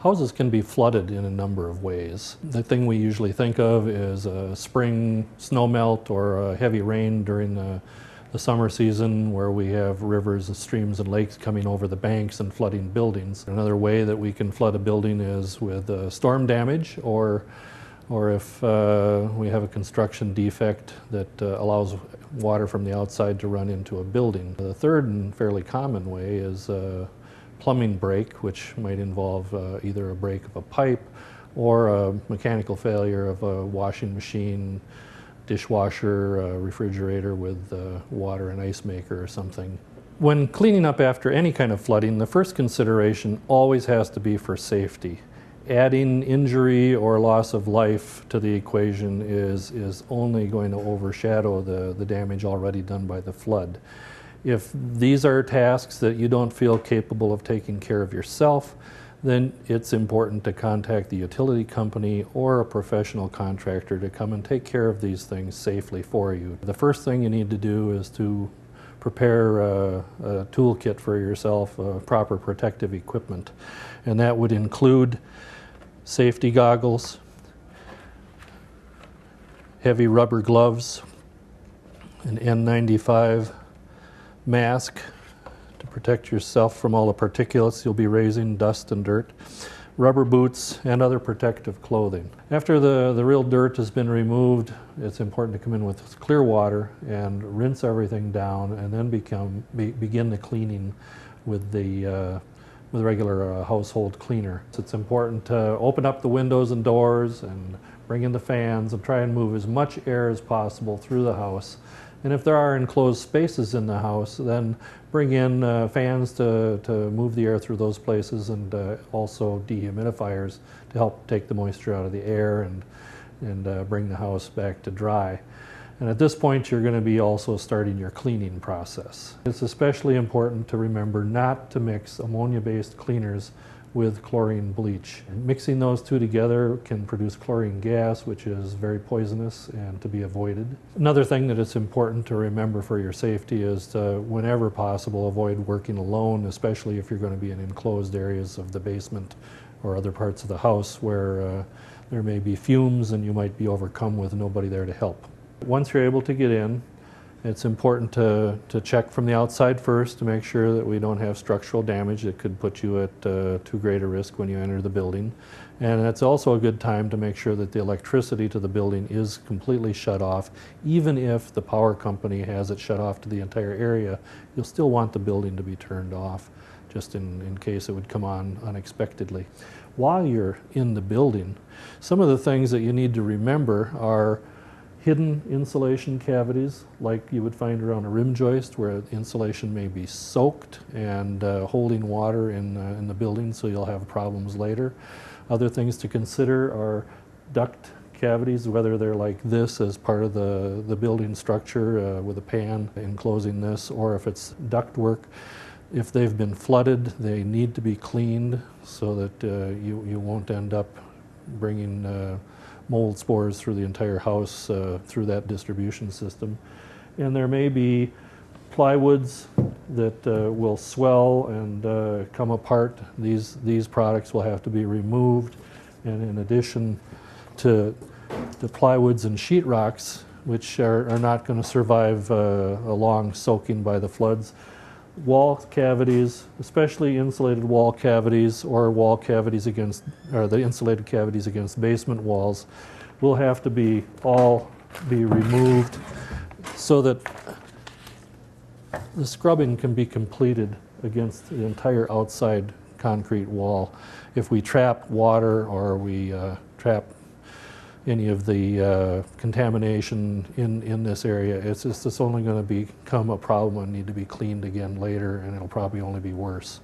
Houses can be flooded in a number of ways. The thing we usually think of is a spring snowmelt or a heavy rain during the summer season, where we have rivers and streams and lakes coming over the banks and flooding buildings. Another way that we can flood a building is with storm damage, or if we have a construction defect that allows water from the outside to run into a building. The third and fairly common way is plumbing break, which might involve either a break of a pipe or a mechanical failure of a washing machine, dishwasher, refrigerator with water and ice maker or something. When cleaning up after any kind of flooding, the first consideration always has to be for safety. Adding injury or loss of life to the equation is only going to overshadow the damage already done by the flood. If these are tasks that you don't feel capable of taking care of yourself, then it's important to contact the utility company or a professional contractor to come and take care of these things safely for you. The first thing you need to do is to prepare a toolkit for yourself, proper protective equipment. And that would include safety goggles, heavy rubber gloves, an N95 mask to protect yourself from all the particulates you'll be raising, dust and dirt, rubber boots, and other protective clothing. After the real dirt has been removed, it's important to come in with clear water and rinse everything down, and then begin the cleaning with the regular household cleaner. It's important to open up the windows and doors and bring in the fans and try and move as much air as possible through the house. And if there are enclosed spaces in the house, then bring in fans to move the air through those places, and also dehumidifiers to help take the moisture out of the air and bring the house back to dry. And at this point, you're going to be also starting your cleaning process. It's especially important to remember not to mix ammonia-based cleaners with chlorine bleach. Mixing those two together can produce chlorine gas, which is very poisonous and to be avoided. Another thing that it's important to remember for your safety is to, whenever possible, avoid working alone, especially if you're going to be in enclosed areas of the basement or other parts of the house where there may be fumes and you might be overcome with nobody there to help. Once you're able to get in, it's important to check from the outside first to make sure that we don't have structural damage that could put you at too great a risk when you enter the building. And it's also a good time to make sure that the electricity to the building is completely shut off. Even if the power company has it shut off to the entire area, you'll still want the building to be turned off, just in case it would come on unexpectedly. While you're in the building, some of the things that you need to remember are hidden insulation cavities, like you would find around a rim joist, where insulation may be soaked and holding water in the building, so you'll have problems later. Other things to consider are duct cavities, whether they're like this as part of the building structure with a pan enclosing this, or if it's duct work. If they've been flooded, they need to be cleaned so that you won't end up bringing mold spores through the entire house through that distribution system. And there may be plywoods that will swell and come apart. These products will have to be removed. And in addition to the plywoods and sheetrocks, which are not going to survive a long soaking by the floods, wall cavities, especially insulated wall cavities or wall cavities against, or the insulated cavities against basement walls, will have to be removed so that the scrubbing can be completed against the entire outside concrete wall. If we trap water or we trap any of the contamination in this area, it's only going to become a problem and need to be cleaned again later, and it'll probably only be worse.